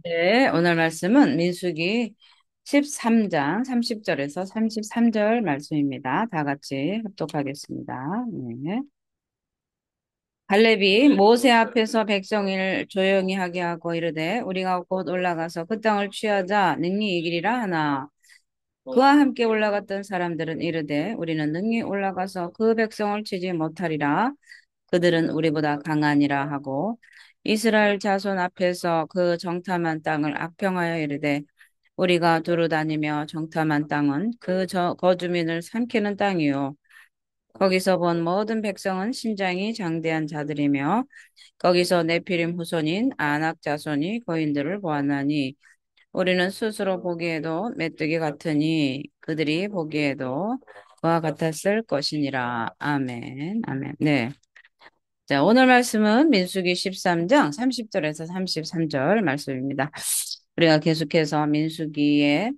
네, 오늘 말씀은 민수기 13장 30절에서 33절 말씀입니다. 다 같이 합독하겠습니다. 네. 갈렙이 모세 앞에서 백성을 조용히 하게 하고 이르되 우리가 곧 올라가서 그 땅을 취하자 능히 이기리라 하나 그와 함께 올라갔던 사람들은 이르되 우리는 능히 올라가서 그 백성을 치지 못하리라 그들은 우리보다 강하니라 하고 이스라엘 자손 앞에서 그 정탐한 땅을 악평하여 이르되 우리가 두루 다니며 정탐한 땅은 거주민을 삼키는 땅이요 거기서 본 모든 백성은 신장이 장대한 자들이며 거기서 네피림 후손인 아낙 자손이 거인들을 보았나니 우리는 스스로 보기에도 메뚜기 같으니 그들이 보기에도 그와 같았을 것이니라. 아멘. 아멘. 네. 자, 오늘 말씀은 민수기 13장 30절에서 33절 말씀입니다. 우리가 계속해서 민수기에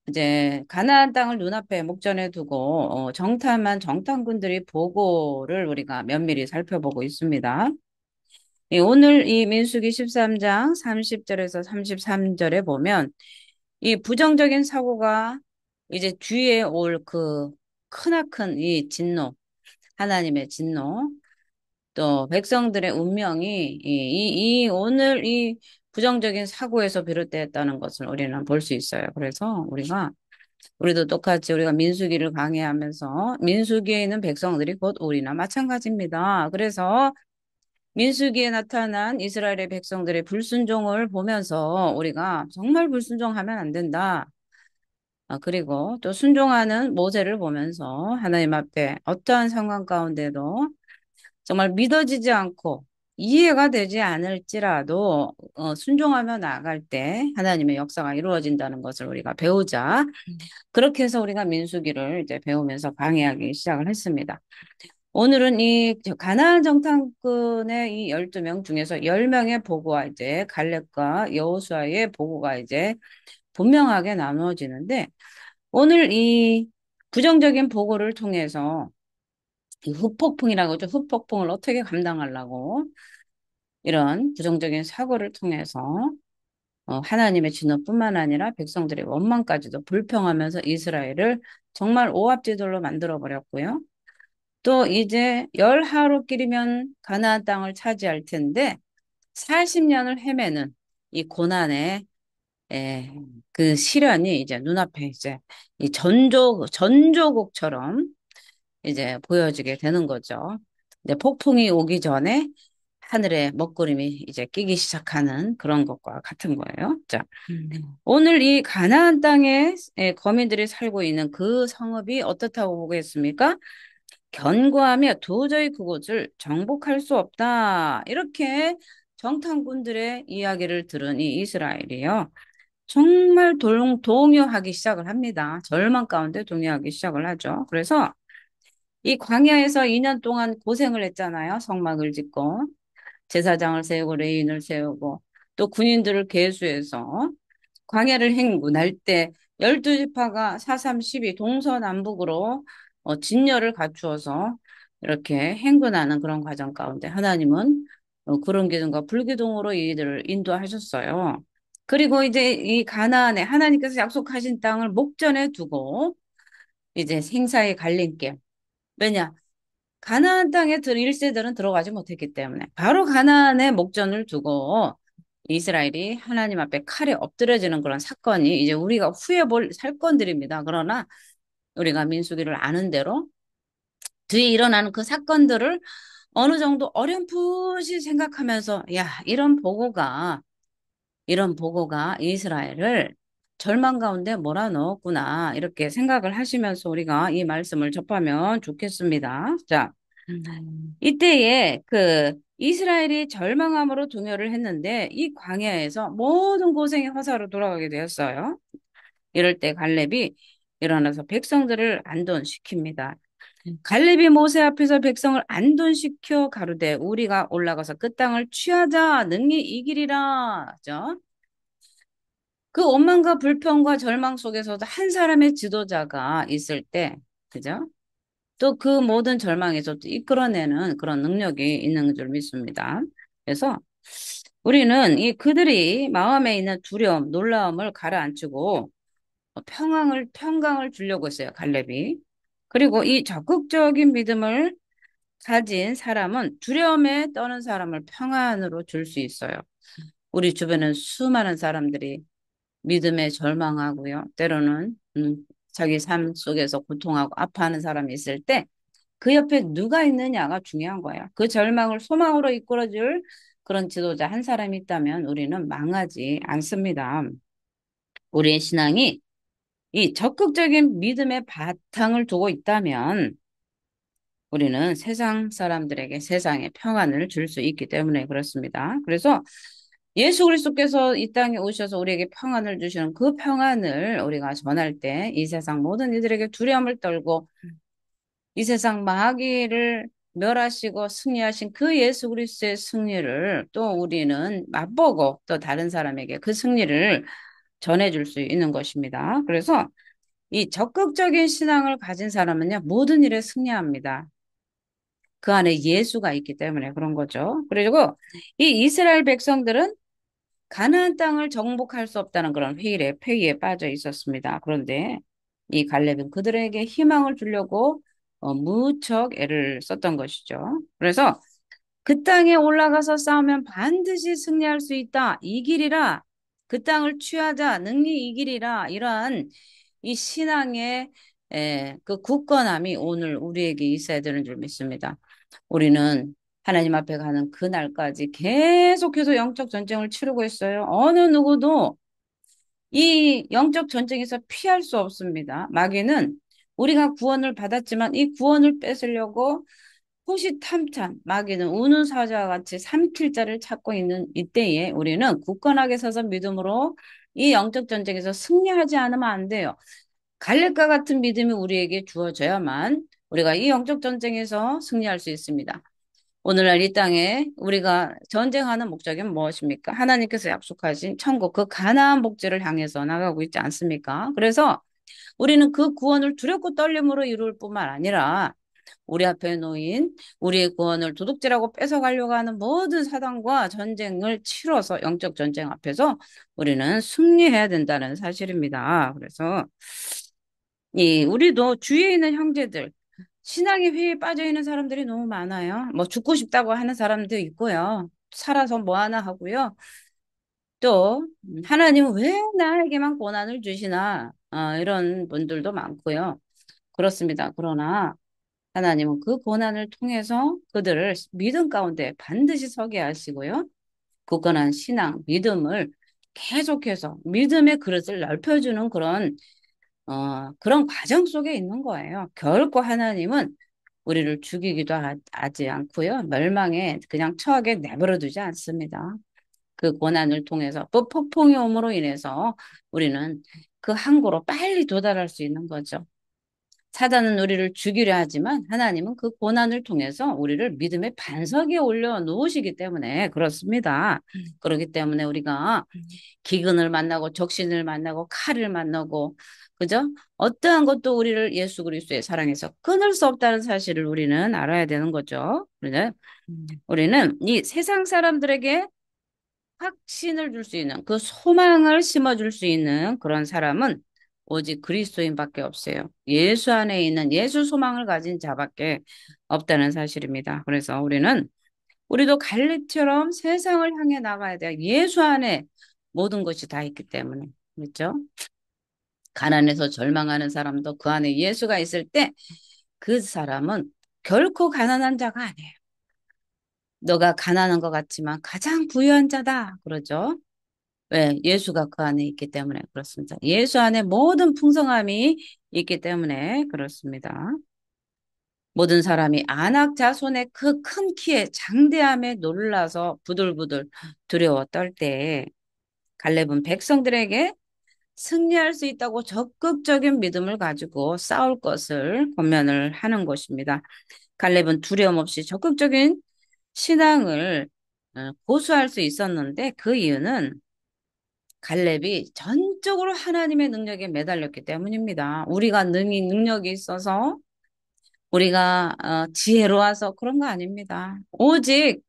이제 가나안 땅을 눈앞에 목전에 두고 정탐한 정탐꾼들이 보고를 우리가 면밀히 살펴보고 있습니다. 오늘 이 민수기 13장 30절에서 33절에 보면 이 부정적인 사고가 이제 뒤에 올 그 크나큰 이 진노, 하나님의 진노, 또 백성들의 운명이 오늘 이 부정적인 사고에서 비롯되었다는 것을 우리는 볼 수 있어요. 그래서 우리도 똑같이 우리가 민수기를 강해하면서 민수기에 있는 백성들이 곧 우리나 마찬가지입니다. 그래서 민수기에 나타난 이스라엘의 백성들의 불순종을 보면서 우리가 정말 불순종하면 안 된다. 그리고 또 순종하는 모세를 보면서 하나님 앞에 어떠한 상황 가운데도 정말 믿어지지 않고 이해가 되지 않을지라도 순종하며 나아갈 때 하나님의 역사가 이루어진다는 것을 우리가 배우자. 그렇게 해서 우리가 민수기를 이제 배우면서 강의하기 시작을 했습니다. 오늘은 이 가나안 정탐꾼의 이 12명 중에서 10명의 보고와 이제 갈렙과 여호수아의 보고가 이제 분명하게 나누어지는데 오늘 이 부정적인 보고를 통해서 이 후폭풍이라고 하죠. 후폭풍을 어떻게 감당하려고 이런 부정적인 사고를 통해서 하나님의 진노뿐만 아니라 백성들의 원망까지도 불평하면서 이스라엘을 정말 오합지졸로 만들어 버렸고요. 또 이제 열 하루길이면 가나안 땅을 차지할 텐데 40년을 헤매는 이 고난의 에, 그 시련이 이제 눈앞에 이제 이 전조국처럼 이제 보여지게 되는 거죠. 근데 폭풍이 오기 전에 하늘에 먹구름이 이제 끼기 시작하는 그런 것과 같은 거예요. 자, 오늘 이 가나안 땅에 거민들이 살고 있는 그 성읍이 어떻다고 보겠습니까? 견고하며 도저히 그곳을 정복할 수 없다. 이렇게 정탐꾼들의 이야기를 들은 이 이스라엘이요. 정말 동요하기 시작을 합니다. 절망 가운데 동요하기 시작을 하죠. 그래서 이 광야에서 2년 동안 고생을 했잖아요. 성막을 짓고 제사장을 세우고 레인을 세우고 또 군인들을 계수해서 광야를 행군할 때 12지파가 사삼십이 동서남북으로 진열을 갖추어서 이렇게 행군하는 그런 과정 가운데 하나님은 구름 기둥과 불 기둥으로 이들을 인도하셨어요. 그리고 이제 이 가나안에 하나님께서 약속하신 땅을 목전에 두고 이제 생사의 갈림길. 왜냐? 가나안 땅에 1세들은 들어가지 못했기 때문에 바로 가나안에 목전을 두고 이스라엘이 하나님 앞에 칼에 엎드려지는 그런 사건이 이제 우리가 후회 볼 사건들입니다. 그러나 우리가 민수기를 아는 대로 뒤에 일어나는 그 사건들을 어느 정도 어렴풋이 생각하면서 야, 이런 보고가 이스라엘을 절망 가운데 몰아넣었구나. 이렇게 생각을 하시면서 우리가 이 말씀을 접하면 좋겠습니다. 자, 이때에 그 이스라엘이 절망함으로 동요를 했는데 이 광야에서 모든 고생이 화사로 돌아가게 되었어요. 이럴 때 갈렙이 일어나서 백성들을 안돈시킵니다. 갈렙이 모세 앞에서 백성을 안돈시켜 가로되 우리가 올라가서 그 땅을 취하자 능히 이기리라. 그죠? 그 원망과 불평과 절망 속에서도 한 사람의 지도자가 있을 때, 그죠? 또 그 모든 절망에서 또 이끌어내는 그런 능력이 있는 줄 믿습니다. 그래서 우리는 이 그들이 마음에 있는 두려움, 놀라움을 가라앉히고 평강을 주려고 했어요, 갈렙이. 그리고 이 적극적인 믿음을 가진 사람은 두려움에 떠는 사람을 평안으로 줄 수 있어요. 우리 주변은 수많은 사람들이 믿음에 절망하고요. 때로는 자기 삶 속에서 고통하고 아파하는 사람이 있을 때 그 옆에 누가 있느냐가 중요한 거예요. 그 절망을 소망으로 이끌어줄 그런 지도자 한 사람이 있다면 우리는 망하지 않습니다. 우리의 신앙이 이 적극적인 믿음의 바탕을 두고 있다면 우리는 세상 사람들에게 세상의 평안을 줄 수 있기 때문에 그렇습니다. 그래서 예수 그리스도께서 이 땅에 오셔서 우리에게 평안을 주시는 그 평안을 우리가 전할 때 이 세상 모든 이들에게 두려움을 떨고 이 세상 마귀를 멸하시고 승리하신 그 예수 그리스도의 승리를 또 우리는 맛보고 또 다른 사람에게 그 승리를 전해줄 수 있는 것입니다. 그래서 이 적극적인 신앙을 가진 사람은요, 모든 일에 승리합니다. 그 안에 예수가 있기 때문에 그런 거죠. 그리고 이 이스라엘 백성들은 가나안 땅을 정복할 수 없다는 그런 회의에 빠져 있었습니다. 그런데 이 갈렙은 그들에게 희망을 주려고 무척 애를 썼던 것이죠. 그래서 그 땅에 올라가서 싸우면 반드시 승리할 수 있다. 이길이라. 그 땅을 취하자. 능히 이길이라. 이러한 이 신앙의 그 굳건함이 오늘 우리에게 있어야 되는 줄 믿습니다. 우리는 하나님 앞에 가는 그날까지 계속해서 영적 전쟁을 치르고 있어요. 어느 누구도 이 영적 전쟁에서 피할 수 없습니다. 마귀는 우리가 구원을 받았지만 이 구원을 뺏으려고 호시탐탐 마귀는 우는 사자와 같이 삼킬 자를 찾고 있는 이때에 우리는 굳건하게 서서 믿음으로 이 영적 전쟁에서 승리하지 않으면 안 돼요. 갈렙과 같은 믿음이 우리에게 주어져야만 우리가 이 영적 전쟁에서 승리할 수 있습니다. 오늘날 이 땅에 우리가 전쟁하는 목적이 무엇입니까? 하나님께서 약속하신 천국, 그 가나안 복지를 향해서 나가고 있지 않습니까? 그래서 우리는 그 구원을 두렵고 떨림으로 이룰 뿐만 아니라 우리 앞에 놓인 우리의 구원을 도둑질하고 뺏어가려고 하는 모든 사단과 전쟁을 치러서 영적 전쟁 앞에서 우리는 승리해야 된다는 사실입니다. 그래서 우리도 주위에 있는 형제들, 신앙의 회의에 빠져 있는 사람들이 너무 많아요. 뭐 죽고 싶다고 하는 사람도 있고요. 살아서 뭐 하나 하고요. 또 하나님은 왜 나에게만 고난을 주시나 이런 분들도 많고요. 그렇습니다. 그러나 하나님은 그 고난을 통해서 그들을 믿음 가운데 반드시 서게 하시고요. 굳건한 신앙, 믿음을 계속해서 믿음의 그릇을 넓혀주는 그런 과정 속에 있는 거예요. 결코 하나님은 우리를 죽이기도 하지 않고요. 멸망에 그냥 처하게 내버려 두지 않습니다. 그 고난을 통해서 또 폭풍이 옴으로 인해서 우리는 그 항구로 빨리 도달할 수 있는 거죠. 사단은 우리를 죽이려 하지만 하나님은 그 고난을 통해서 우리를 믿음의 반석에 올려 놓으시기 때문에 그렇습니다. 그렇기 때문에 우리가 기근을 만나고 적신을 만나고 칼을 만나고 그죠? 어떠한 것도 우리를 예수 그리스도의 사랑에서 끊을 수 없다는 사실을 우리는 알아야 되는 거죠. 우리는 이 세상 사람들에게 확신을 줄 수 있는 그 소망을 심어줄 수 있는 그런 사람은 오직 그리스도인밖에 없어요. 예수 안에 있는 예수 소망을 가진 자밖에 없다는 사실입니다. 그래서 우리도 갈렙처럼 세상을 향해 나가야 돼요. 예수 안에 모든 것이 다 있기 때문에. 그렇죠? 가난해서 절망하는 사람도 그 안에 예수가 있을 때 그 사람은 결코 가난한 자가 아니에요. 너가 가난한 것 같지만 가장 부유한 자다. 그러죠? 왜? 예수가 그 안에 있기 때문에 그렇습니다. 예수 안에 모든 풍성함이 있기 때문에 그렇습니다. 모든 사람이 안악 자손의 그 큰 키에 장대함에 놀라서 부들부들 두려워 떨 때 갈렙은 백성들에게 승리할 수 있다고 적극적인 믿음을 가지고 싸울 것을 권면을 하는 것입니다. 갈렙은 두려움 없이 적극적인 신앙을 고수할 수 있었는데 그 이유는 갈렙이 전적으로 하나님의 능력에 매달렸기 때문입니다. 우리가 능력이 있어서 우리가 지혜로워서 그런 거 아닙니다. 오직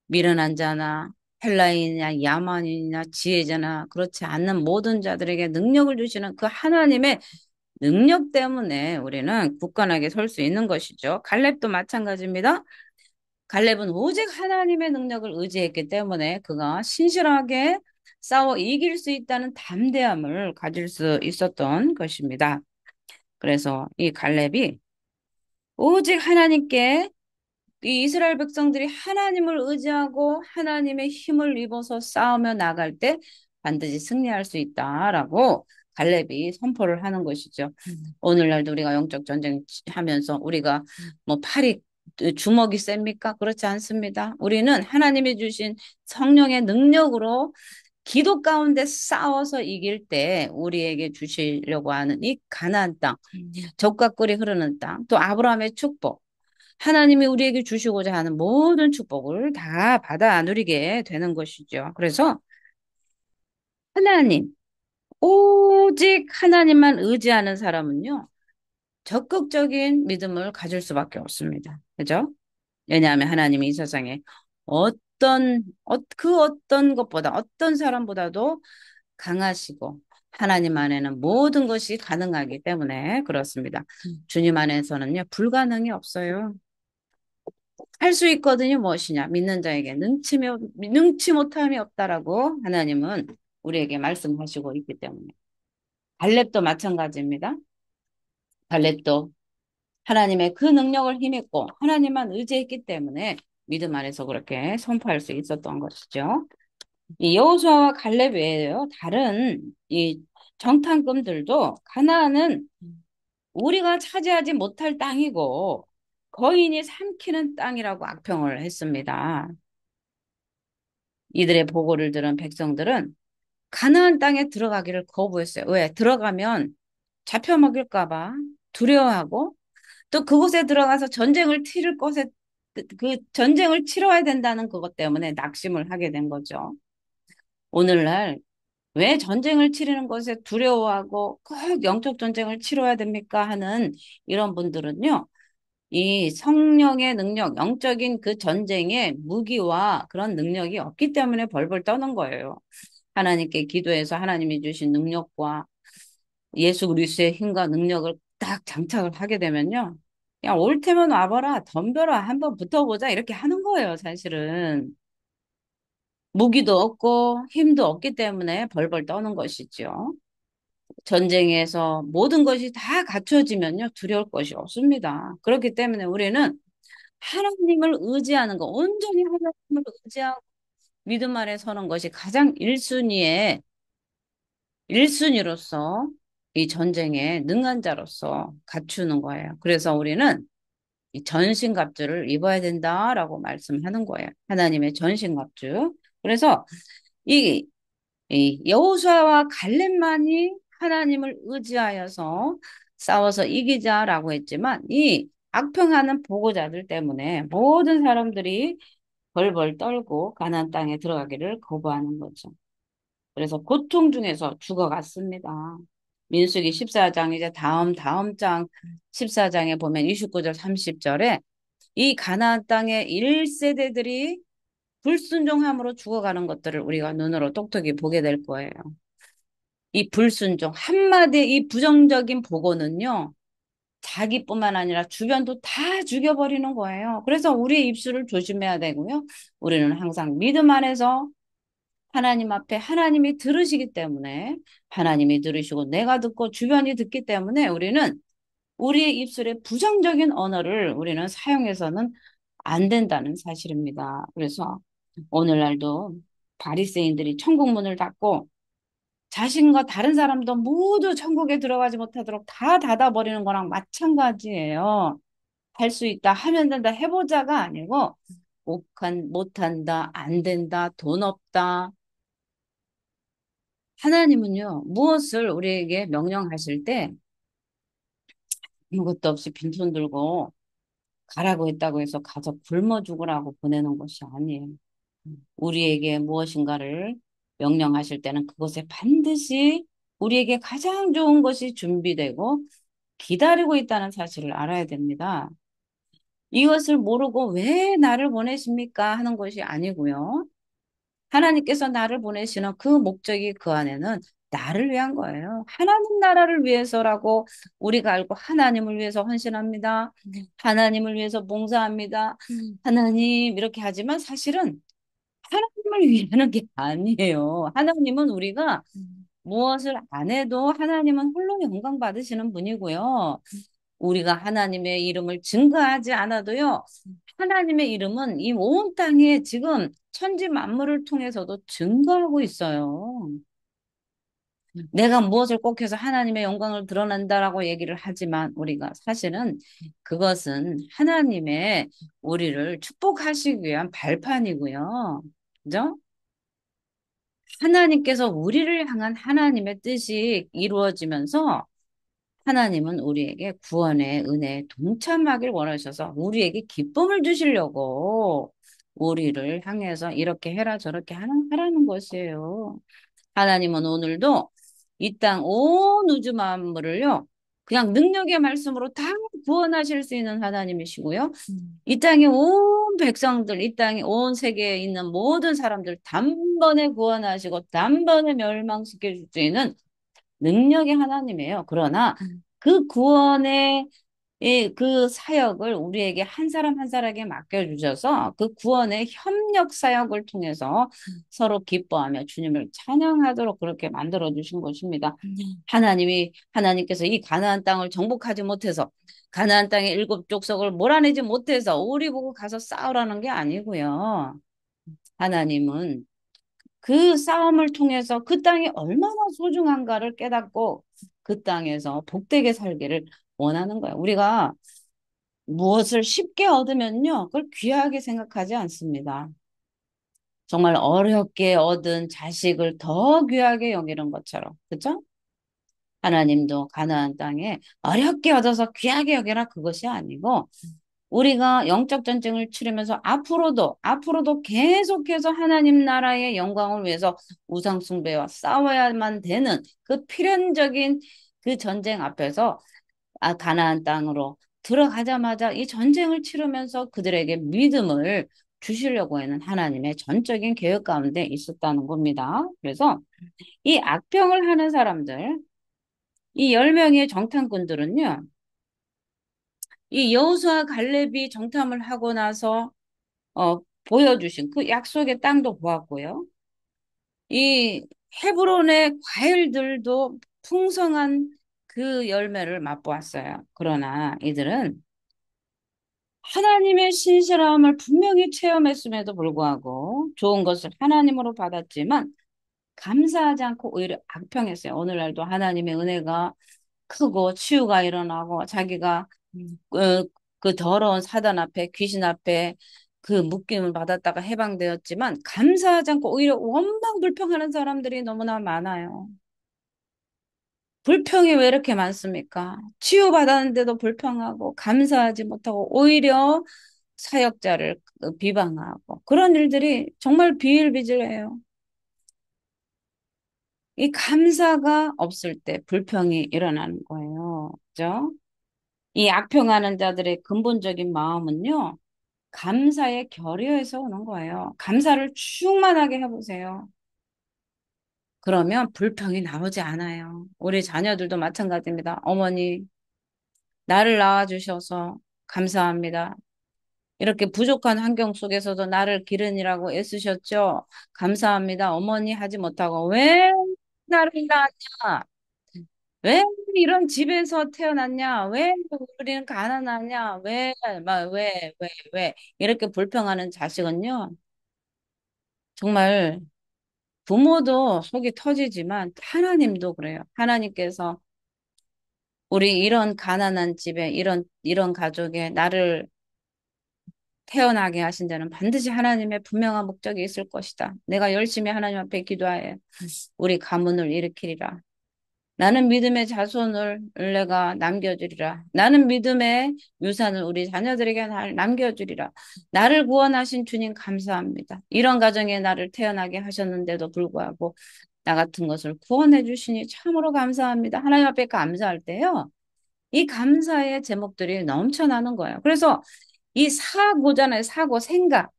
미련한 자나 헬라인이나 야만인이나 지혜자나 그렇지 않는 모든 자들에게 능력을 주시는 그 하나님의 능력 때문에 우리는 굳건하게 설 수 있는 것이죠. 갈렙도 마찬가지입니다. 갈렙은 오직 하나님의 능력을 의지했기 때문에 그가 신실하게 싸워 이길 수 있다는 담대함을 가질 수 있었던 것입니다. 그래서 이 갈렙이 오직 하나님께 이 이스라엘 백성들이 하나님을 의지하고 하나님의 힘을 입어서 싸우며 나갈 때 반드시 승리할 수 있다라고 갈렙이 선포를 하는 것이죠. 오늘날도 우리가 영적 전쟁 하면서 우리가 뭐 팔이 주먹이 셉니까? 그렇지 않습니다. 우리는 하나님이 주신 성령의 능력으로 기도 가운데 싸워서 이길 때 우리에게 주시려고 하는 이 가나안 땅, 젖과 꿀이 흐르는 땅, 또 아브라함의 축복, 하나님이 우리에게 주시고자 하는 모든 축복을 다 받아 누리게 되는 것이죠. 그래서 하나님, 오직 하나님만 의지하는 사람은요, 적극적인 믿음을 가질 수밖에 없습니다. 그죠? 왜냐하면 하나님이 이 세상에 그 어떤 것보다, 어떤 사람보다도 강하시고, 하나님 안에는 모든 것이 가능하기 때문에 그렇습니다. 주님 안에서는요, 불가능이 없어요. 할 수 있거든요. 무엇이냐? 믿는 자에게 능치 못함이 없다라고 하나님은 우리에게 말씀하시고 있기 때문에. 갈렙도 마찬가지입니다. 갈렙도 하나님의 그 능력을 힘입고 하나님만 의지했기 때문에 믿음 안에서 그렇게 선포할 수 있었던 것이죠. 이 여호수아와 갈렙 외에요. 다른 이 정탐꾼들도 가나안은 우리가 차지하지 못할 땅이고 거인이 삼키는 땅이라고 악평을 했습니다. 이들의 보고를 들은 백성들은 가나안 땅에 들어가기를 거부했어요. 왜? 들어가면 잡혀 먹일까 봐 두려워하고 또 그곳에 들어가서 전쟁을 치를 것에 그 전쟁을 치러야 된다는 그것 때문에 낙심을 하게 된 거죠. 오늘날 왜 전쟁을 치르는 것에 두려워하고 꼭 영적 전쟁을 치러야 됩니까? 하는 이런 분들은요. 이 성령의 능력, 영적인 그 전쟁의 무기와 그런 능력이 없기 때문에 벌벌 떠는 거예요. 하나님께 기도해서 하나님이 주신 능력과 예수 그리스도의 힘과 능력을 딱 장착을 하게 되면요. 야, 올 테면 와봐라, 덤벼라, 한번 붙어보자, 이렇게 하는 거예요, 사실은. 무기도 없고 힘도 없기 때문에 벌벌 떠는 것이죠. 전쟁에서 모든 것이 다 갖춰지면요, 두려울 것이 없습니다. 그렇기 때문에 우리는 하나님을 의지하는 거, 온전히 하나님을 의지하고 믿음 아래 서는 것이 가장 1순위로서 이 전쟁에 능한 자로서 갖추는 거예요. 그래서 우리는 이 전신갑주를 입어야 된다라고 말씀하는 거예요. 하나님의 전신갑주. 그래서 이, 이 여호수아와 갈렙만이 하나님을 의지하여서 싸워서 이기자라고 했지만 이 악평하는 보고자들 때문에 모든 사람들이 벌벌 떨고 가나안 땅에 들어가기를 거부하는 거죠. 그래서 고통 중에서 죽어갔습니다. 민수기 14장 이제 다음 장 14장에 보면 29절 30절에 이 가나안 땅의 1세대들이 불순종함으로 죽어가는 것들을 우리가 눈으로 똑똑히 보게 될 거예요. 이 불순종 한마디 이 부정적인 보고는요. 자기뿐만 아니라 주변도 다 죽여버리는 거예요. 그래서 우리의 입술을 조심해야 되고요. 우리는 항상 믿음 안에서 하나님 앞에 하나님이 들으시기 때문에 하나님이 들으시고 내가 듣고 주변이 듣기 때문에 우리는 우리의 입술에 부정적인 언어를 우리는 사용해서는 안 된다는 사실입니다. 그래서 오늘날도 바리새인들이 천국 문을 닫고 자신과 다른 사람도 모두 천국에 들어가지 못하도록 다 닫아버리는 거랑 마찬가지예요. 할 수 있다, 하면 된다, 해보자가 아니고 못한다, 안 된다, 돈 없다. 하나님은요, 무엇을 우리에게 명령하실 때 아무것도 없이 빈손 들고 가라고 했다고 해서 가서 굶어 죽으라고 보내는 것이 아니에요. 우리에게 무엇인가를 명령하실 때는 그것에 반드시 우리에게 가장 좋은 것이 준비되고 기다리고 있다는 사실을 알아야 됩니다. 이것을 모르고 왜 나를 보내십니까? 하는 것이 아니고요. 하나님께서 나를 보내시는 그 목적이 그 안에는 나를 위한 거예요. 하나님 나라를 위해서라고 우리가 알고 하나님을 위해서 헌신합니다. 하나님을 위해서 봉사합니다. 하나님 이렇게 하지만 사실은 하나님을 위하는 게 아니에요. 하나님은 우리가 무엇을 안 해도 하나님은 홀로 영광 받으시는 분이고요. 우리가 하나님의 이름을 증거하지 않아도요. 하나님의 이름은 이 온 땅에 지금 천지 만물을 통해서도 증거하고 있어요. 내가 무엇을 꼭 해서 하나님의 영광을 드러낸다라고 얘기를 하지만 우리가 사실은 그것은 하나님의 우리를 축복하시기 위한 발판이고요. 그죠? 하나님께서 우리를 향한 하나님의 뜻이 이루어지면서 하나님은 우리에게 구원의 은혜에 동참하길 원하셔서 우리에게 기쁨을 주시려고 우리를 향해서 이렇게 해라 저렇게 하라는 것이에요. 하나님은 오늘도 이 땅 온 우주 만물을요. 그냥 능력의 말씀으로 다 구원하실 수 있는 하나님이시고요. 이 땅의 온 백성들, 이 땅의 온 세계에 있는 모든 사람들 단번에 구원하시고 단번에 멸망시켜 줄 수 있는 능력의 하나님이에요. 그러나 그 구원의 그 사역을 우리에게 한 사람 한 사람에게 맡겨주셔서 그 구원의 협력 사역을 통해서 서로 기뻐하며 주님을 찬양하도록 그렇게 만들어 주신 것입니다. 하나님께서 이 가나안 땅을 정복하지 못해서 가나안 땅의 일곱 족속을 몰아내지 못해서 우리 보고 가서 싸우라는 게 아니고요. 하나님은 그 싸움을 통해서 그 땅이 얼마나 소중한가를 깨닫고 그 땅에서 복되게 살기를 원하는 거예요. 우리가 무엇을 쉽게 얻으면요, 그걸 귀하게 생각하지 않습니다. 정말 어렵게 얻은 자식을 더 귀하게 여기는 것처럼, 그죠? 하나님도 가나안 땅에 어렵게 얻어서 귀하게 여기라 그것이 아니고 우리가 영적 전쟁을 치르면서 앞으로도 계속해서 하나님 나라의 영광을 위해서 우상 숭배와 싸워야만 되는 그 필연적인 그 전쟁 앞에서 가나안 땅으로 들어가자마자 이 전쟁을 치르면서 그들에게 믿음을 주시려고 하는 하나님의 전적인 계획 가운데 있었다는 겁니다. 그래서 이 악병을 하는 사람들, 이 10명의 정탐꾼들은요, 이 여호수아 갈렙이 정탐을 하고 나서 보여주신 그 약속의 땅도 보았고요. 이 헤브론의 과일들도 풍성한 그 열매를 맛보았어요. 그러나 이들은 하나님의 신실함을 분명히 체험했음에도 불구하고 좋은 것을 하나님으로 받았지만 감사하지 않고 오히려 악평했어요. 오늘날도 하나님의 은혜가 크고 치유가 일어나고 자기가 그, 그 더러운 사단 앞에 귀신 앞에 그 묶임을 받았다가 해방되었지만 감사하지 않고 오히려 원망 불평하는 사람들이 너무나 많아요. 불평이 왜 이렇게 많습니까? 치유받았는데도 불평하고 감사하지 못하고 오히려 사역자를 비방하고 그런 일들이 정말 비일비재해요. 이 감사가 없을 때 불평이 일어나는 거예요. 그죠? 이 악평하는 자들의 근본적인 마음은요, 감사의 결여에서 오는 거예요. 감사를 충만하게 해보세요. 그러면 불평이 나오지 않아요. 우리 자녀들도 마찬가지입니다. 어머니, 나를 낳아주셔서 감사합니다. 이렇게 부족한 환경 속에서도 나를 기르느라고 애쓰셨죠? 감사합니다. 어머니 하지 못하고, 왜 나를 낳았냐? 왜 이런 집에서 태어났냐? 왜 우리는 가난하냐? 왜? 이렇게 불평하는 자식은요, 정말 부모도 속이 터지지만 하나님도 그래요. 하나님께서 우리 이런 가난한 집에 이런 가족에 나를 태어나게 하신 데는 반드시 하나님의 분명한 목적이 있을 것이다. 내가 열심히 하나님 앞에 기도하여 우리 가문을 일으키리라. 나는 믿음의 자손을 내가 남겨주리라. 나는 믿음의 유산을 우리 자녀들에게 남겨주리라. 나를 구원하신 주님 감사합니다. 이런 가정에 나를 태어나게 하셨는데도 불구하고 나 같은 것을 구원해 주시니 참으로 감사합니다. 하나님 앞에 감사할 때요. 이 감사의 제목들이 넘쳐나는 거예요. 그래서 이 사고잖아요. 사고, 생각.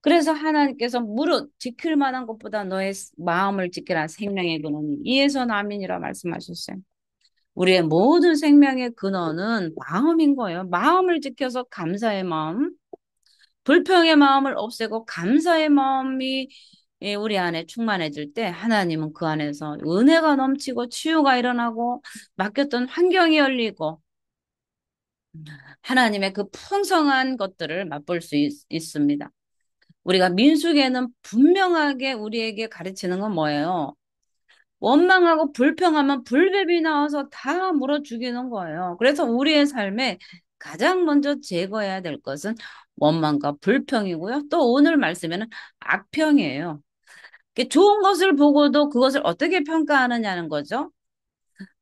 그래서 하나님께서 무릇 지킬 만한 것보다 너의 마음을 지키라 생명의 근원이 이에서 남인이라 말씀하셨어요. 우리의 모든 생명의 근원은 마음인 거예요. 마음을 지켜서 감사의 마음, 불평의 마음을 없애고 감사의 마음이 우리 안에 충만해질 때 하나님은 그 안에서 은혜가 넘치고 치유가 일어나고 막혔던 환경이 열리고 하나님의 그 풍성한 것들을 맛볼 수 있습니다. 우리가 민수기에는 분명하게 우리에게 가르치는 건 뭐예요? 원망하고 불평하면 불뱀이 나와서 다 물어 죽이는 거예요. 그래서 우리의 삶에 가장 먼저 제거해야 될 것은 원망과 불평이고요. 또 오늘 말씀에는 악평이에요. 좋은 것을 보고도 그것을 어떻게 평가하느냐는 거죠.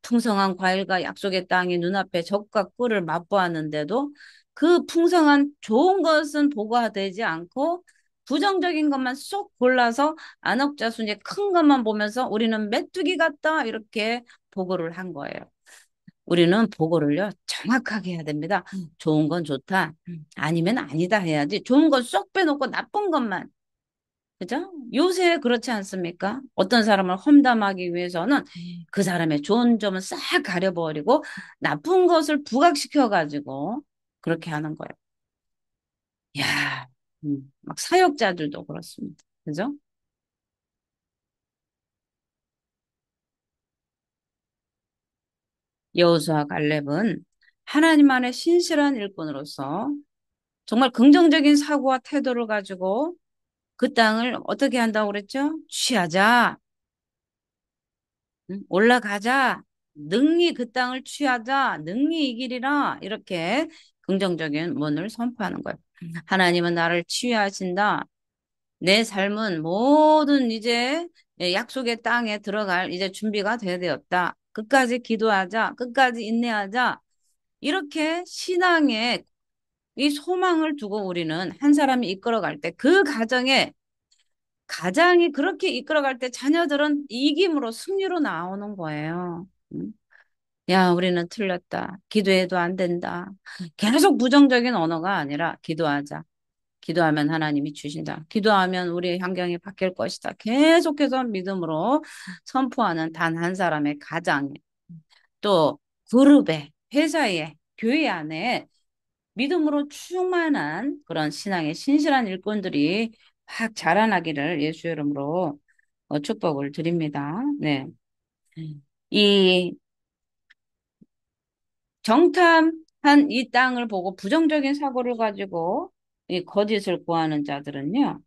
풍성한 과일과 약속의 땅이 눈앞에 적과 꿀을 맛보았는데도 그 풍성한 좋은 것은 보고되지 않고 부정적인 것만 쏙 골라서 안옥자순이 큰 것만 보면서 우리는 메뚜기 같다 이렇게 보고를 한 거예요. 우리는 보고를요 정확하게 해야 됩니다. 좋은 건 좋다, 아니면 아니다 해야지. 좋은 건 쏙 빼놓고 나쁜 것만 그죠? 요새 그렇지 않습니까? 어떤 사람을 험담하기 위해서는 그 사람의 좋은 점은 싹 가려버리고 나쁜 것을 부각시켜가지고 그렇게 하는 거예요. 야, 막 사역자들도 그렇습니다. 그죠? 여호수아 갈렙은 하나님 안에 신실한 일꾼으로서 정말 긍정적인 사고와 태도를 가지고 그 땅을 어떻게 한다고 그랬죠? 취하자. 응? 올라가자. 능히 그 땅을 취하자. 능히 이기리라. 이렇게 긍정적인 문을 선포하는 거예요. 하나님은 나를 치유하신다. 내 삶은 모든 이제 약속의 땅에 들어갈 이제 준비가 되었다. 끝까지 기도하자. 끝까지 인내하자. 이렇게 신앙의 이 소망을 두고 우리는 한 사람이 이끌어갈 때 그 가정에 가장이 그렇게 이끌어갈 때 자녀들은 이김으로 승리로 나오는 거예요. 음. 야, 우리는 틀렸다. 기도해도 안 된다. 계속 부정적인 언어가 아니라 기도하자. 기도하면 하나님이 주신다. 기도하면 우리의 환경이 바뀔 것이다. 계속해서 믿음으로 선포하는 단 한 사람의 가장에 또 그룹에 회사에 교회 안에 믿음으로 충만한 그런 신앙의 신실한 일꾼들이 확 자라나기를 예수 이름으로 축복을 드립니다. 네. 이 정탐한 이 땅을 보고 부정적인 사고를 가지고 이 거짓을 구하는 자들은요,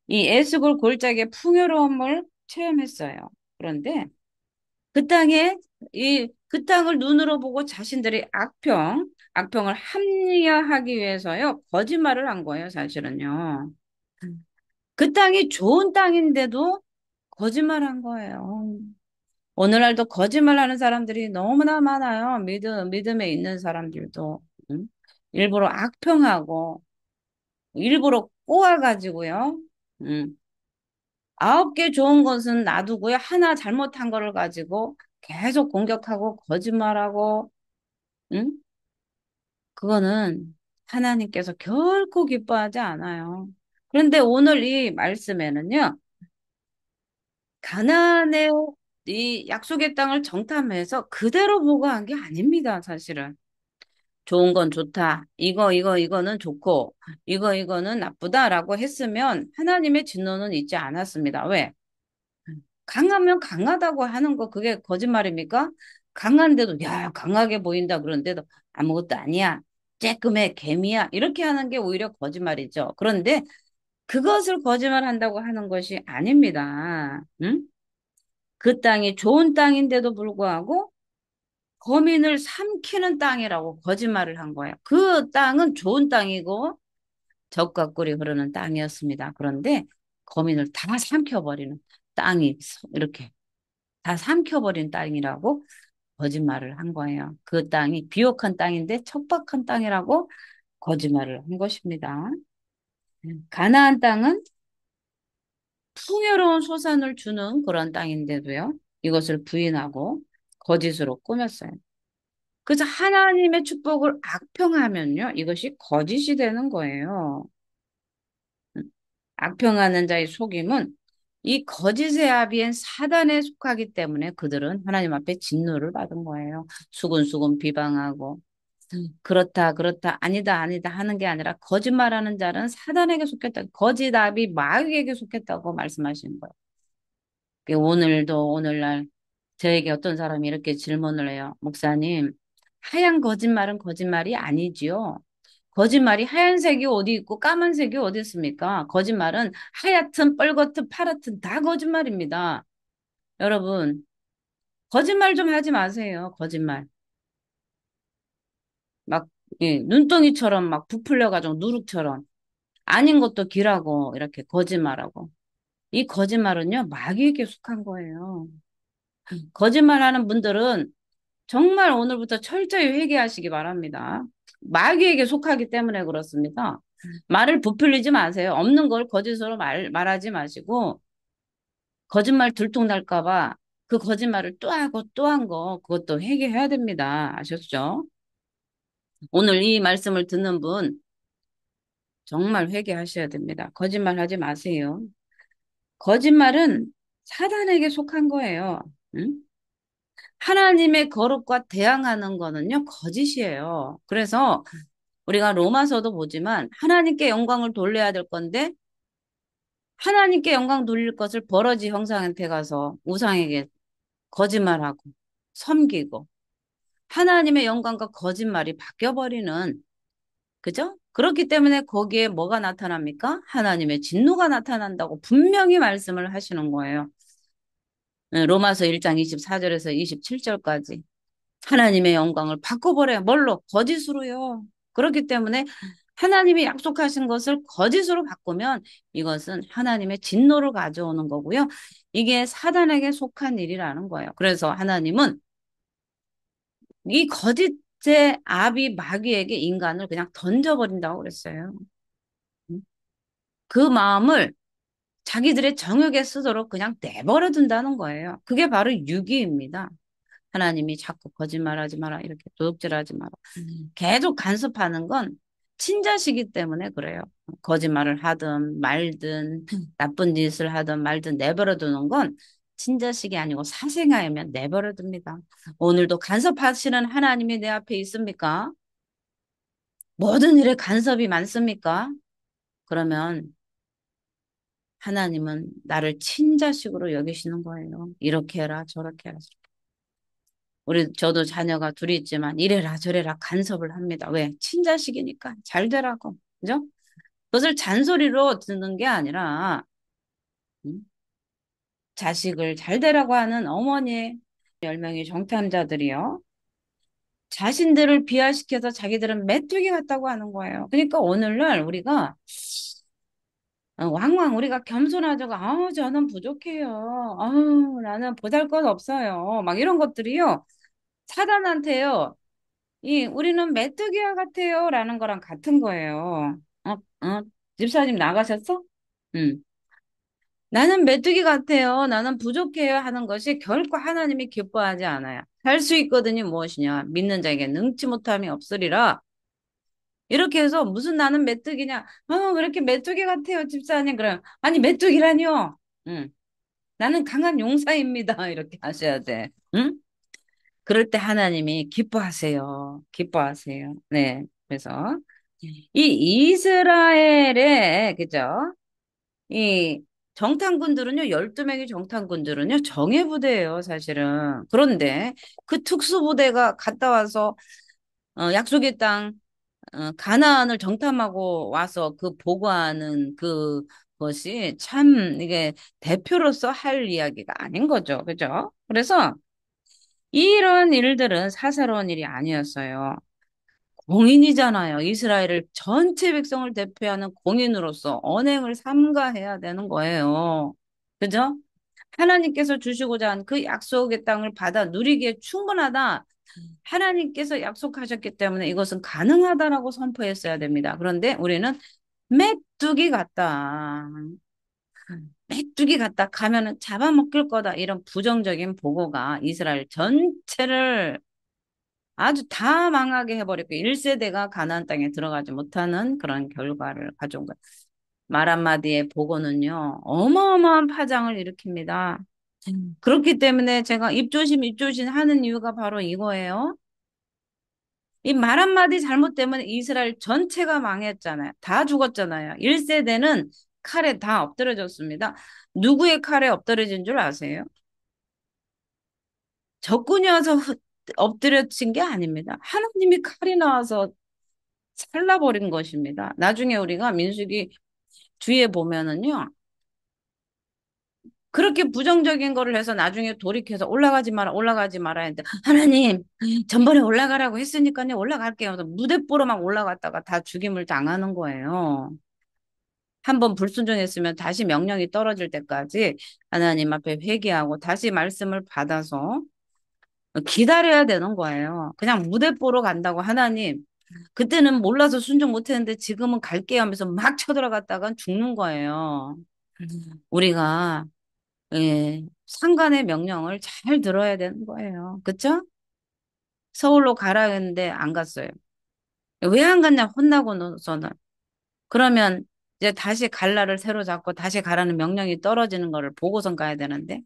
이 에스골 골짜기의 풍요로움을 체험했어요. 그런데 그 땅에 그 땅을 눈으로 보고 자신들의 악평을 합리화하기 위해서요, 거짓말을 한 거예요, 사실은요. 그 땅이 좋은 땅인데도 거짓말한 거예요. 오늘날도 거짓말하는 사람들이 너무나 많아요. 믿음에 있는 사람들도. 응? 일부러 악평하고, 일부러 꼬아가지고요. 응. 9개 좋은 것은 놔두고요. 하나 잘못한 거를 가지고 계속 공격하고 거짓말하고, 응? 그거는 하나님께서 결코 기뻐하지 않아요. 그런데 오늘 이 말씀에는요. 가나안의 이 약속의 땅을 정탐해서 그대로 보고한 게 아닙니다, 사실은. 좋은 건 좋다. 이거는 좋고, 이거는 나쁘다라고 했으면 하나님의 진노는 있지 않았습니다. 왜? 강하면 강하다고 하는 거 그게 거짓말입니까? 강한데도, 야, 강하게 보인다 그런데도 아무것도 아니야. 쬐끔해, 개미야. 이렇게 하는 게 오히려 거짓말이죠. 그런데 그것을 거짓말한다고 하는 것이 아닙니다. 응? 그 땅이 좋은 땅인데도 불구하고 거민을 삼키는 땅이라고 거짓말을 한 거예요. 그 땅은 좋은 땅이고 젖과 꿀이 흐르는 땅이었습니다. 그런데 거민을 다 삼켜버리는 땅이 이렇게 다 삼켜버린 땅이라고 거짓말을 한 거예요. 그 땅이 비옥한 땅인데 척박한 땅이라고 거짓말을 한 것입니다. 가나안 땅은 풍요로운 소산을 주는 그런 땅인데도요. 이것을 부인하고 거짓으로 꾸몄어요. 그래서 하나님의 축복을 악평하면요. 이것이 거짓이 되는 거예요. 악평하는 자의 속임은 이 거짓의 아비엔 사단에 속하기 때문에 그들은 하나님 앞에 진노를 받은 거예요. 수근수근 비방하고 그렇다 그렇다 아니다 아니다 하는 게 아니라 거짓말하는 자는 사단에게 속했다. 거짓 아비 마귀에게 속했다고 말씀하시는 거예요. 오늘도 오늘날 저에게 어떤 사람이 이렇게 질문을 해요. 목사님, 하얀 거짓말은 거짓말이 아니지요. 거짓말이 하얀색이 어디 있고 까만색이 어디 있습니까? 거짓말은 하얗든 뻘겋든 파랗든 다 거짓말입니다. 여러분, 거짓말 좀 하지 마세요. 거짓말. 막 예, 눈덩이처럼 막 부풀려가지고 누룩처럼 아닌 것도 길하고 이렇게 거짓말하고. 이 거짓말은요, 마귀에게 속한 거예요. 거짓말하는 분들은 정말 오늘부터 철저히 회개하시기 바랍니다. 마귀에게 속하기 때문에 그렇습니다. 말을 부풀리지 마세요. 없는 걸 거짓으로 말하지 마시고, 거짓말 들통날까 봐 그 거짓말을 또 하고 또 한 거, 그것도 회개해야 됩니다. 아셨죠? 오늘 이 말씀을 듣는 분, 정말 회개하셔야 됩니다. 거짓말 하지 마세요. 거짓말은 사단에게 속한 거예요. 응? 하나님의 거룩과 대항하는 거는요, 거짓이에요. 그래서 우리가 로마서도 보지만 하나님께 영광을 돌려야 될 건데 하나님께 영광 돌릴 것을 버러지 형상한테 가서 우상에게 거짓말하고 섬기고 하나님의 영광과 거짓말이 바뀌어버리는 그죠? 그렇기 때문에 거기에 뭐가 나타납니까? 하나님의 진노가 나타난다고 분명히 말씀을 하시는 거예요. 로마서 1장 24절에서 27절까지. 하나님의 영광을 바꿔버려요. 뭘로? 거짓으로요. 그렇기 때문에 하나님이 약속하신 것을 거짓으로 바꾸면 이것은 하나님의 진노를 가져오는 거고요. 이게 사단에게 속한 일이라는 거예요. 그래서 하나님은 이 거짓의 아비 마귀에게 인간을 그냥 던져버린다고 그랬어요. 그 마음을 자기들의 정욕에 쓰도록 그냥 내버려 둔다는 거예요. 그게 바로 유기입니다. 하나님이 자꾸 거짓말하지 마라 이렇게 도둑질하지 마라 계속 간섭하는 건 친자시기 때문에 그래요. 거짓말을 하든 말든 나쁜 짓을 하든 말든 내버려 두는 건 친자식이 아니고 사생아이면 내버려 둡니다. 오늘도 간섭하시는 하나님이 내 앞에 있습니까? 모든 일에 간섭이 많습니까? 그러면 하나님은 나를 친자식으로 여기시는 거예요. 이렇게 해라 저렇게 해라. 저도 자녀가 둘이 있지만 이래라 저래라 간섭을 합니다. 왜? 친자식이니까 잘 되라고. 그죠? 그것을 잔소리로 듣는 게 아니라, 음, 자식을 잘 되라고 하는 어머니 10명의 정탐자들이요. 자신들을 비하시켜서 자기들은 메뚜기 같다고 하는 거예요. 그러니까 오늘날 우리가 왕왕 우리가 겸손하자고 저는 부족해요. 나는 보잘것 없어요. 막 이런 것들이요. 사단한테요. 우리는 메뚜기와 같아요. 라는 거랑 같은 거예요. 집사님 나가셨어? 응. 나는 메뚜기 같아요. 나는 부족해요. 하는 것이 결코 하나님이 기뻐하지 않아요. 할 수 있거든요. 무엇이냐. 믿는 자에게 능치 못함이 없으리라. 이렇게 해서 무슨 나는 메뚜기냐. 왜 이렇게 메뚜기 같아요. 집사님. 그래요. 아니, 메뚜기라뇨. 응. 나는 강한 용사입니다. 이렇게 하셔야 돼. 응? 그럴 때 하나님이 기뻐하세요. 기뻐하세요. 네. 그래서 이 이스라엘의 그죠? 이 정탐꾼들은요, 12명의 정탐꾼들은요, 정예부대예요, 사실은. 그런데 그 특수부대가 갔다 와서 약속의 땅 가나안을 정탐하고 와서 그 보고하는 그것이 참 이게 대표로서 할 이야기가 아닌 거죠. 그죠? 그래서 이런 일들은 사사로운 일이 아니었어요. 공인이잖아요. 이스라엘을 전체 백성을 대표하는 공인으로서 언행을 삼가해야 되는 거예요. 그죠? 하나님께서 주시고자 한 그 약속의 땅을 받아 누리기에 충분하다. 하나님께서 약속하셨기 때문에 이것은 가능하다라고 선포했어야 됩니다. 그런데 우리는 메뚜기 같다. 메뚜기 같다. 가면은 잡아먹힐 거다. 이런 부정적인 보고가 이스라엘 전체를 아주 다 망하게 해버렸고 1세대가 가나안 땅에 들어가지 못하는 그런 결과를 가져온 거예요. 말 한마디에 보고는요, 어마어마한 파장을 일으킵니다. 그렇기 때문에 제가 입조심, 입조심 하는 이유가 바로 이거예요. 이 말 한마디 잘못 때문에 이스라엘 전체가 망했잖아요. 다 죽었잖아요. 1세대는 칼에 다 엎드려졌습니다. 누구의 칼에 엎드려진 줄 아세요? 적군이 와서 엎드려진 게 아닙니다. 하나님이 칼이 나와서 잘라버린 것입니다. 나중에 우리가 민수기 뒤에 보면은요, 그렇게 부정적인 거를 해서 나중에 돌이켜서 올라가지 마라, 올라가지 마라 했는데, 하나님, 전번에 올라가라고 했으니까요, 올라갈게요. 그래서 무대뽀로 막 올라갔다가 다 죽임을 당하는 거예요. 한번 불순종했으면 다시 명령이 떨어질 때까지 하나님 앞에 회개하고 다시 말씀을 받아서 기다려야 되는 거예요. 그냥 무대뽀로 간다고 하나님, 그때는 몰라서 순종 못했는데 지금은 갈게요 하면서 막 쳐들어갔다가 죽는 거예요. 우리가 상관의 명령을 잘 들어야 되는 거예요. 그쵸? 서울로 가라 했는데 안 갔어요. 왜 안 갔냐 혼나고서는. 그러면 이제 다시 갈 날을 새로 잡고 다시 가라는 명령이 떨어지는 거를 보고선 가야 되는데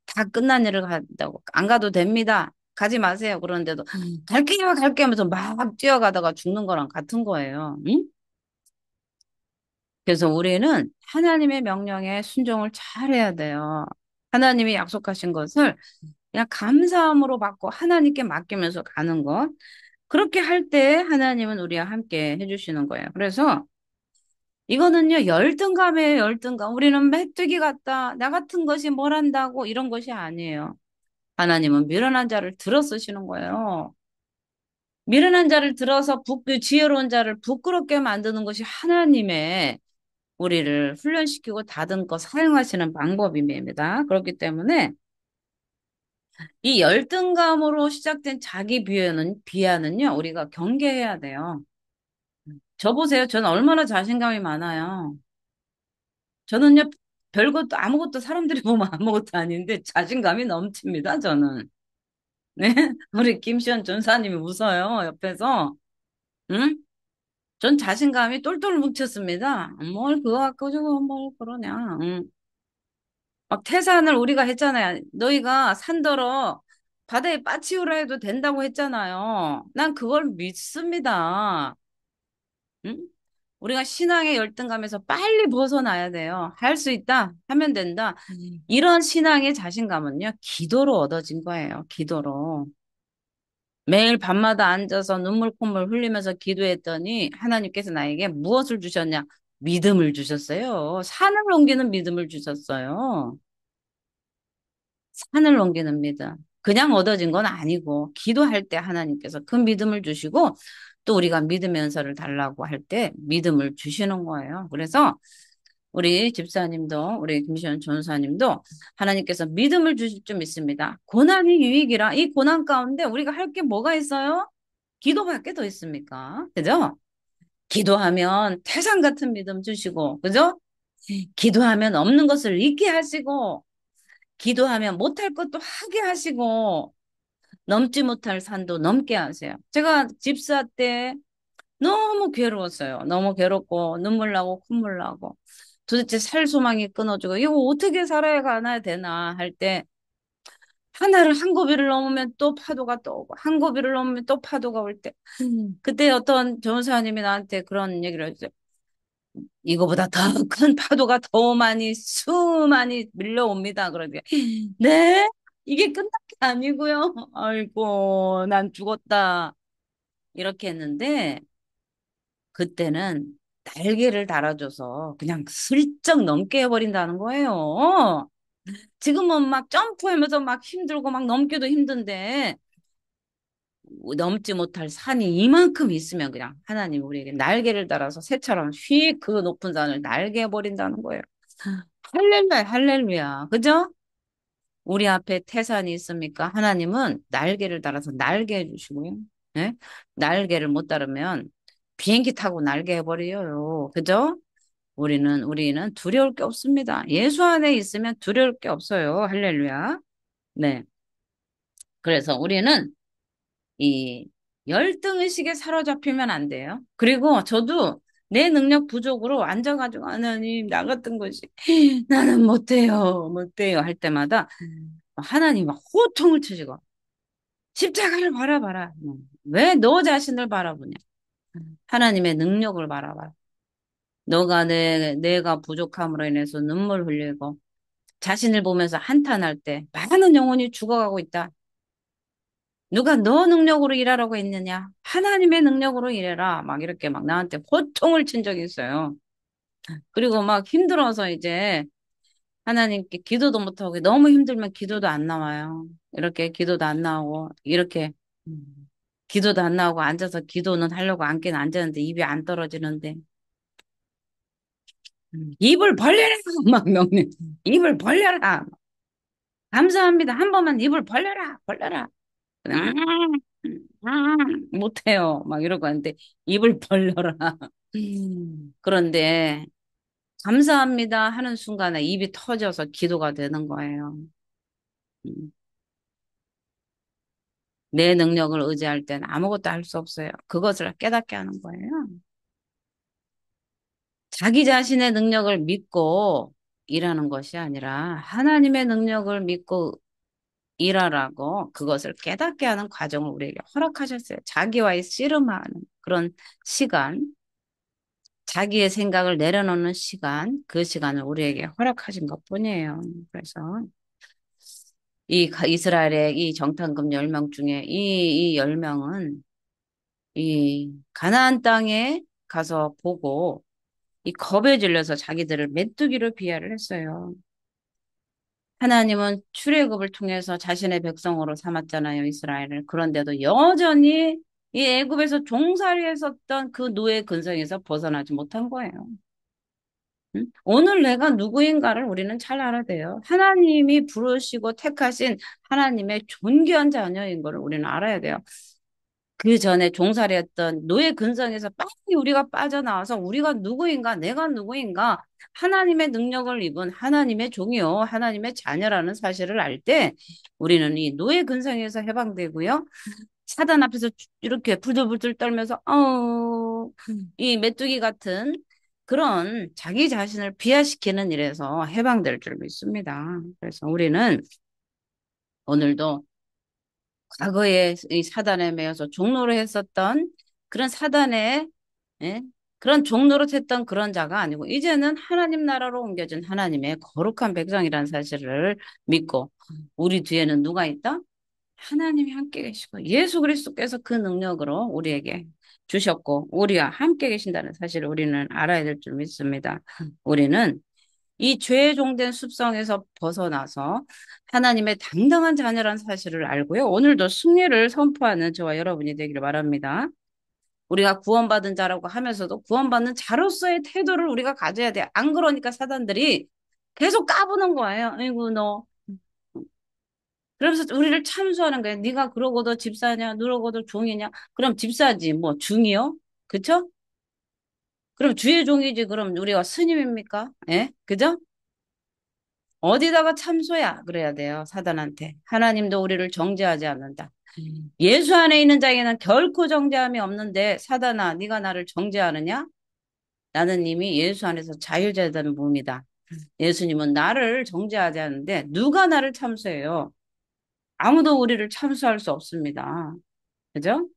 다 끝난 일을 간다고 안 가도 됩니다. 가지 마세요. 그러는데도 갈게요, 갈게요 하면서 막 뛰어가다가 죽는 거랑 같은 거예요. 응? 그래서 우리는 하나님의 명령에 순종을 잘해야 돼요. 하나님이 약속하신 것을 그냥 감사함으로 받고 하나님께 맡기면서 가는 것. 그렇게 할 때 하나님은 우리와 함께 해주시는 거예요. 그래서 이거는요, 열등감이에요, 열등감. 우리는 메뚜기 같다. 나 같은 것이 뭘 한다고 이런 것이 아니에요. 하나님은 미련한 자를 들어 쓰시는 거예요. 미련한 자를 들어서 지혜로운 자를 부끄럽게 만드는 것이 하나님의 우리를 훈련시키고 다듬고 사용하시는 방법입니다. 그렇기 때문에 이 열등감으로 시작된 자기 비하는요, 우리가 경계해야 돼요. 저 보세요. 저는 얼마나 자신감이 많아요. 저는요, 별것도 아무것도 사람들이 보면 아무것도 아닌데 자신감이 넘칩니다, 저는. 네? 우리 김시현 전사님이 웃어요, 옆에서. 응? 전 자신감이 똘똘 뭉쳤습니다. 뭘 그거 갖고 저거 뭘 그러냐. 응. 막 태산을 우리가 했잖아요. 너희가 산더러 바다에 빠치우라 해도 된다고 했잖아요. 난 그걸 믿습니다. 응? 우리가 신앙의 열등감에서 빨리 벗어나야 돼요. 할 수 있다. 하면 된다. 이런 신앙의 자신감은요, 기도로 얻어진 거예요. 기도로. 매일 밤마다 앉아서 눈물 콧물 흘리면서 기도했더니 하나님께서 나에게 무엇을 주셨냐? 믿음을 주셨어요. 산을 옮기는 믿음을 주셨어요. 산을 옮기는 믿음. 그냥 얻어진 건 아니고, 기도할 때 하나님께서 그 믿음을 주시고, 또 우리가 믿음의 은사를 달라고 할 때 믿음을 주시는 거예요. 그래서 우리 집사님도, 우리 김시현 전사님도 하나님께서 믿음을 주실 줄 믿습니다. 고난이 유익이라 이 고난 가운데 우리가 할 게 뭐가 있어요? 기도밖에 더 있습니까? 그죠? 기도하면 태산 같은 믿음 주시고, 그죠? 기도하면 없는 것을 잊게 하시고, 기도하면 못할 것도 하게 하시고, 넘지 못할 산도 넘게 하세요. 제가 집사 때 너무 괴로웠어요. 너무 괴롭고, 눈물 나고, 콧물 나고. 도대체 살 소망이 끊어지고, 이거 어떻게 살아야 가나 되나 할 때, 하나를 한 고비를 넘으면 또 파도가 또 오고, 한 고비를 넘으면 또 파도가 올 때, 그때 어떤 전사님이 나한테 그런 얘기를 했어요. 이거보다 더 큰 파도가 더 많이, 수많이 밀려옵니다. 그러더니, 네? 이게 끝난 게 아니고요. 아이고, 난 죽었다. 이렇게 했는데, 그때는 날개를 달아줘서 그냥 슬쩍 넘게 해버린다는 거예요. 지금은 막 점프하면서 막 힘들고 막 넘기도 힘든데, 넘지 못할 산이 이만큼 있으면 그냥 하나님 우리에게 날개를 달아서 새처럼 휙 그 높은 산을 날게 해버린다는 거예요. 할렐루야, 할렐루야. 그죠? 우리 앞에 태산이 있습니까? 하나님은 날개를 달아서 날게 해주시고요. 예? 날개를 못 달으면 비행기 타고 날게 해버려요. 그죠? 우리는 두려울 게 없습니다. 예수 안에 있으면 두려울 게 없어요. 할렐루야. 네. 그래서 우리는 이 열등의식에 사로잡히면 안 돼요. 그리고 저도 내 능력 부족으로 앉아가지고 하나님 나 같은 것이 나는 못해요, 못해요 할 때마다 하나님 막 호통을 치시고 십자가를 바라봐라. 왜 너 자신을 바라보냐? 하나님의 능력을 바라봐라. 너가 내가 부족함으로 인해서 눈물 흘리고 자신을 보면서 한탄할 때 많은 영혼이 죽어가고 있다. 누가 너 능력으로 일하라고 했느냐? 하나님의 능력으로 일해라. 막 이렇게 막 나한테 호통을 친 적이 있어요. 그리고 막 힘들어서 이제 하나님께 기도도 못하고 너무 힘들면 기도도 안 나와요. 이렇게 기도도 안 나오고 이렇게 기도도 안 나오고 앉아서 기도는 하려고 앉긴 앉았는데 입이 안 떨어지는데 입을 벌려라 막 명령 입을 벌려라 감사합니다 한 번만 입을 벌려라 벌려라 못해요 막 이러고 하는데 입을 벌려라 그런데 감사합니다 하는 순간에 입이 터져서 기도가 되는 거예요. 음, 내 능력을 의지할 때는 아무것도 할 수 없어요. 그것을 깨닫게 하는 거예요. 자기 자신의 능력을 믿고 일하는 것이 아니라 하나님의 능력을 믿고 일하라고 그것을 깨닫게 하는 과정을 우리에게 허락하셨어요. 자기와의 씨름하는 그런 시간, 자기의 생각을 내려놓는 시간, 그 시간을 우리에게 허락하신 것뿐이에요. 그래서 이스라엘의 이 정탐금 10명 중에 이 10명은 이 가나안 땅에 가서 보고 이 겁에 질려서 자기들을 메뚜기로 비하를 했어요. 하나님은 출애굽을 통해서 자신의 백성으로 삼았잖아요, 이스라엘을. 그런데도 여전히 이 애굽에서 종살이했었던 그 노예 근성에서 벗어나지 못한 거예요. 응? 오늘 내가 누구인가를 우리는 잘 알아야 돼요. 하나님이 부르시고 택하신 하나님의 존귀한 자녀인 것을 우리는 알아야 돼요. 그 전에 종살이했던 노예 근성에서 빨리 우리가 빠져나와서 우리가 누구인가, 내가 누구인가, 하나님의 능력을 입은 하나님의 종이요, 하나님의 자녀라는 사실을 알 때 우리는 이 노예 근성에서 해방되고요. 사단 앞에서 이렇게 부들부들 떨면서, 이 메뚜기 같은 그런 자기 자신을 비하시키는 일에서 해방될 줄 믿습니다. 그래서 우리는 오늘도 과거에 이 사단에 매여서 종로를 했었던 그런 사단의 예? 그런 종로를 했던 그런 자가 아니고 이제는 하나님 나라로 옮겨진 하나님의 거룩한 백성이라는 사실을 믿고 우리 뒤에는 누가 있다? 하나님이 함께 계시고 예수 그리스도께서 그 능력으로 우리에게 주셨고 우리와 함께 계신다는 사실을 우리는 알아야 될 줄 믿습니다. 우리는 이 죄의 종된 습성에서 벗어나서 하나님의 당당한 자녀란 사실을 알고요. 오늘도 승리를 선포하는 저와 여러분이 되기를 바랍니다. 우리가 구원받은 자라고 하면서도 구원받는 자로서의 태도를 우리가 가져야 돼요. 안 그러니까 사단들이 계속 까부는 거예요. 아이고 너. 그러면서 우리를 참수하는 거예요. 네가 그러고도 집사냐, 누러고도 종이냐? 그럼 집사지, 뭐 중이요? 그쵸? 그럼 주의 종이지. 그럼 우리가 스님입니까? 예? 그죠? 어디다가 참소야? 그래야 돼요. 사단한테. 하나님도 우리를 정죄하지 않는다. 예수 안에 있는 자에게는 결코 정죄함이 없는데 사단아 네가 나를 정죄하느냐? 나는 이미 예수 안에서 자유자된 몸이다. 예수님은 나를 정죄하지 않는데 누가 나를 참소해요? 아무도 우리를 참소할 수 없습니다. 그죠?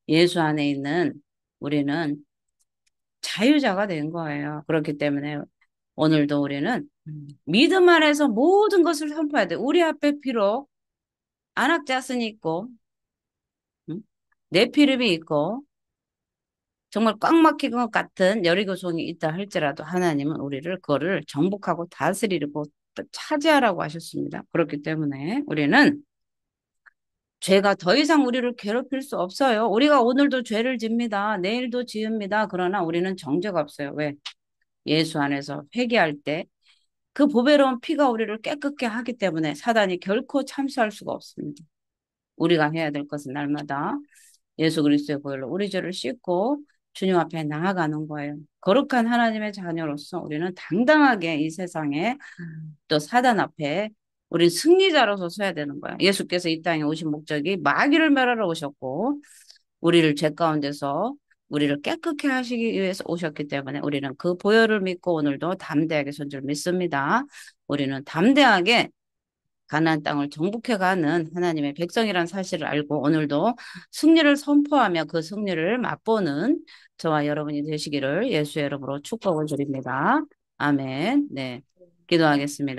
예수 안에 있는 우리는 자유자가 된 거예요. 그렇기 때문에 오늘도 우리는 믿음 안에서 모든 것을 선포해야 돼. 우리 앞에 비록 안악자슨이 있고 음, 네피림이 있고 정말 꽉 막힌 것 같은 여리고성이 있다 할지라도 하나님은 우리를 그거를 정복하고 다스리고 또 차지하라고 하셨습니다. 그렇기 때문에 우리는 죄가 더 이상 우리를 괴롭힐 수 없어요. 우리가 오늘도 죄를 집니다. 내일도 지읍니다. 그러나 우리는 정죄가 없어요. 왜? 예수 안에서 회개할 때 그 보배로운 피가 우리를 깨끗게 하기 때문에 사단이 결코 참수할 수가 없습니다. 우리가 해야 될 것은 날마다 예수 그리스도의 보혈로 우리 죄를 씻고 주님 앞에 나아가는 거예요. 거룩한 하나님의 자녀로서 우리는 당당하게 이 세상에 또 사단 앞에 우리 승리자로서 서야 되는 거예요. 예수께서 이 땅에 오신 목적이 마귀를 멸하러 오셨고 우리를 죄 가운데서 우리를 깨끗게 하시기 위해서 오셨기 때문에 우리는 그 보혈을 믿고 오늘도 담대하게 선 줄 믿습니다. 우리는 담대하게 가나안 땅을 정복해가는 하나님의 백성이란 사실을 알고 오늘도 승리를 선포하며 그 승리를 맛보는 저와 여러분이 되시기를 예수의 이름으로 축복을 드립니다. 아멘. 네. 기도하겠습니다.